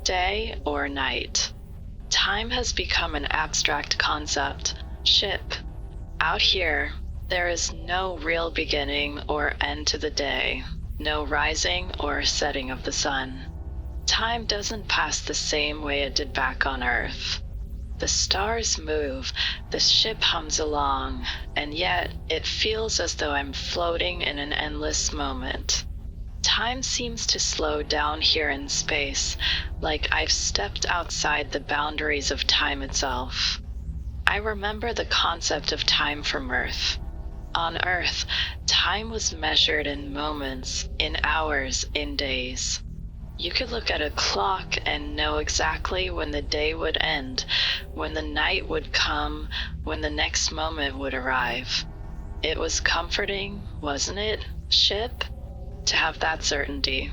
day or night. Time has become an abstract concept. Ship. Out here, there is no real beginning or end to the day, no rising or setting of the sun. Time doesn't pass the same way it did back on Earth. The stars move, the ship hums along, and yet it feels as though I'm floating in an endless moment. Time seems to slow down here in space, like I've stepped outside the boundaries of time itself. I remember the concept of time from Earth. On Earth, time was measured in moments, in hours, in days. You could look at a clock and know exactly when the day would end, when the night would come, when the next moment would arrive. It was comforting, wasn't it, ship? To have that certainty.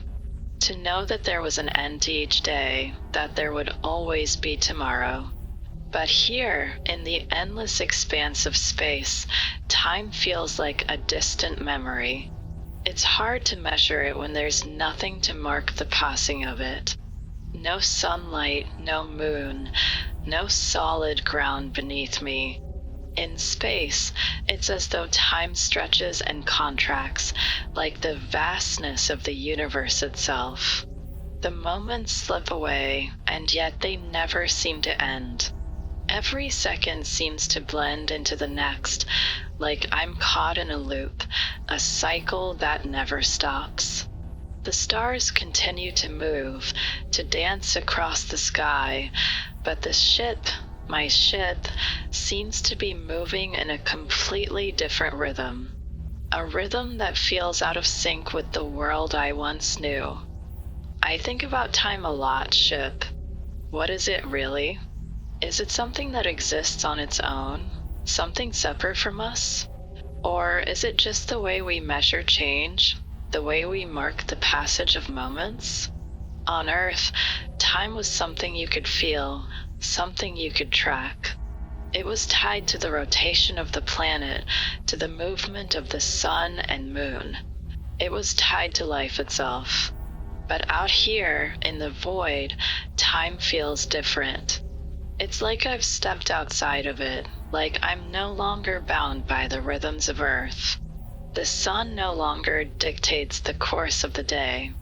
To know that there was an end to each day, that there would always be tomorrow. But here, in the endless expanse of space, time feels like a distant memory. It's hard to measure it when there's nothing to mark the passing of it. No sunlight, no moon, no solid ground beneath me. In space, it's as though time stretches and contracts, like the vastness of the universe itself. The moments slip away, and yet they never seem to end. Every second seems to blend into the next, like I'm caught in a loop, a cycle that never stops. The stars continue to move, to dance across the sky, but the ship, my ship, seems to be moving in a completely different rhythm. A rhythm that feels out of sync with the world I once knew. I think about time a lot, ship. What is it really? Is it something that exists on its own? Something separate from us? Or is it just the way we measure change? The way we mark the passage of moments? On Earth, time was something you could feel, something you could track. It was tied to the rotation of the planet, to the movement of the sun and moon. It was tied to life itself. But out here, in the void, time feels different. It's like I've stepped outside of it, like I'm no longer bound by the rhythms of Earth. The sun no longer dictates the course of the day.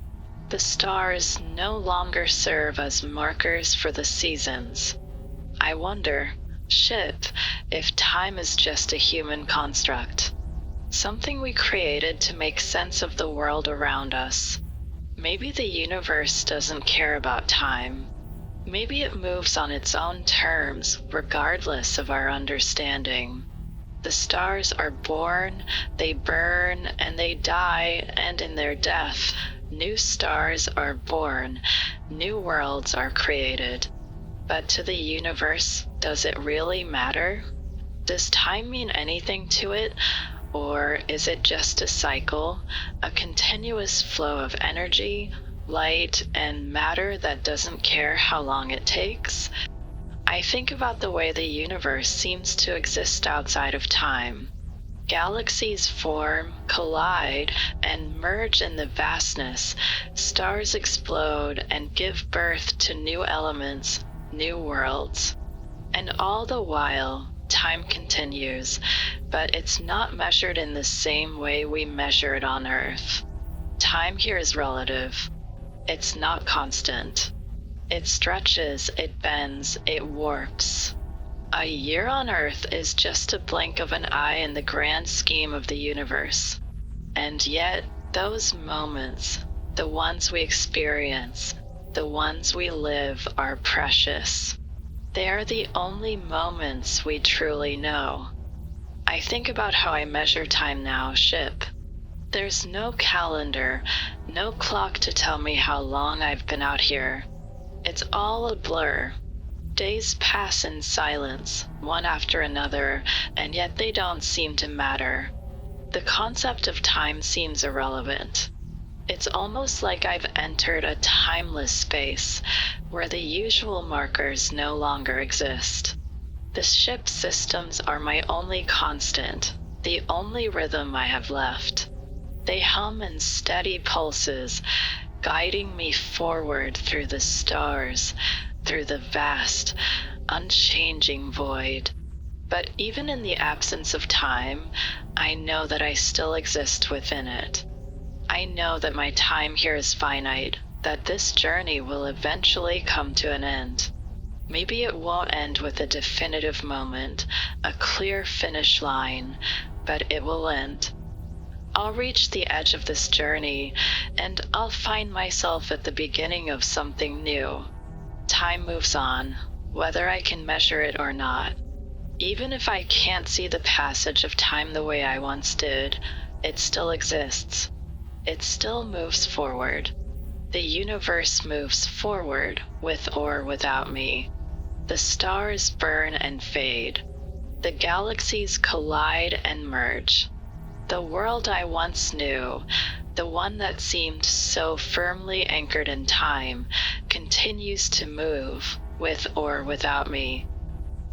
The stars no longer serve as markers for the seasons. I wonder, ship, if time is just a human construct. Something we created to make sense of the world around us. Maybe the universe doesn't care about time. Maybe it moves on its own terms, regardless of our understanding. The stars are born, they burn, and they die, and in their death, new stars are born, new worlds are created. But to the universe, does it really matter? Does time mean anything to it? Or is it just a cycle, a continuous flow of energy, light, and matter that doesn't care how long it takes? I think about the way the universe seems to exist outside of time. Galaxies form, collide, and merge in the vastness. Stars explode and give birth to new elements, new worlds. And all the while, time continues, but it's not measured in the same way we measure it on Earth. Time here is relative. It's not constant. It stretches, it bends, it warps. A year on Earth is just a blink of an eye in the grand scheme of the universe. And yet, those moments, the ones we experience, the ones we live, are precious. They are the only moments we truly know. I think about how I measure time now, ship. There's no calendar, no clock to tell me how long I've been out here. It's all a blur. Days pass in silence, one after another, and yet they don't seem to matter. The concept of time seems irrelevant. It's almost like I've entered a timeless space where the usual markers no longer exist. The ship's systems are my only constant, the only rhythm I have left. They hum in steady pulses, guiding me forward through the stars, through the vast, unchanging void. But even in the absence of time, I know that I still exist within it. I know that my time here is finite, that this journey will eventually come to an end. Maybe it won't end with a definitive moment, a clear finish line, but it will end. I'll reach the edge of this journey, and I'll find myself at the beginning of something new. Time moves on, whether I can measure it or not. Even if I can't see the passage of time the way I once did, it still exists. It still moves forward. The universe moves forward, with or without me. The stars burn and fade. The galaxies collide and merge. The world I once knew, the one that seemed so firmly anchored in time, continues to move, with or without me.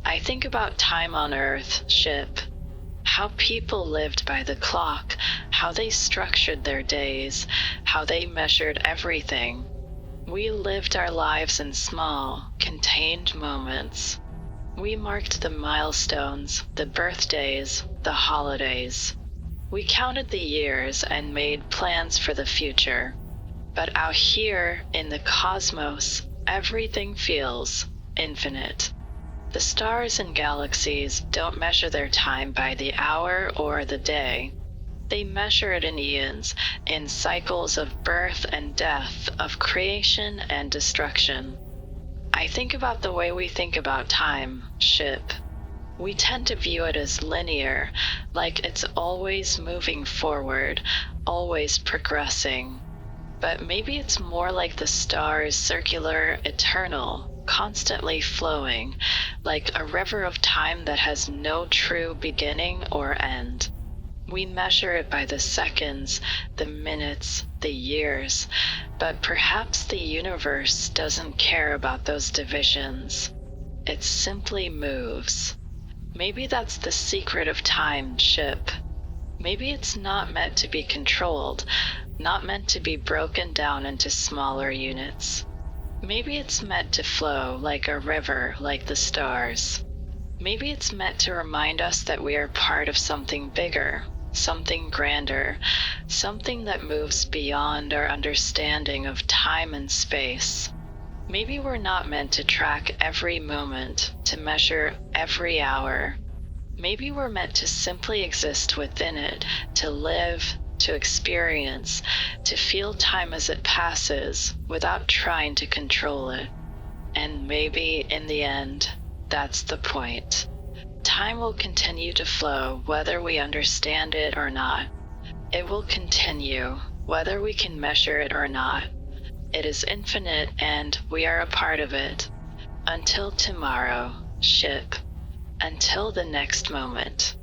I think about time on Earth, ship, how people lived by the clock, how they structured their days, how they measured everything. We lived our lives in small, contained moments. We marked the milestones, the birthdays, the holidays. We counted the years and made plans for the future. But out here in the cosmos, everything feels infinite. The stars and galaxies don't measure their time by the hour or the day. They measure it in eons, in cycles of birth and death, of creation and destruction. I think about the way we think about time, ship. We tend to view it as linear, like it's always moving forward, always progressing. But maybe it's more like the stars, circular, eternal, constantly flowing, like a river of time that has no true beginning or end. We measure it by the seconds, the minutes, the years, but perhaps the universe doesn't care about those divisions. It simply moves. Maybe that's the secret of time, ship. Maybe it's not meant to be controlled, not meant to be broken down into smaller units. Maybe it's meant to flow like a river, like the stars. Maybe it's meant to remind us that we are part of something bigger, something grander, something that moves beyond our understanding of time and space. Maybe we're not meant to track every moment, to measure every hour. Maybe we're meant to simply exist within it, to live, to experience, to feel time as it passes without trying to control it. And maybe, in the end, that's the point. Time will continue to flow whether we understand it or not. It will continue whether we can measure it or not. It is infinite and we are a part of it. Until tomorrow, ship. Until the next moment.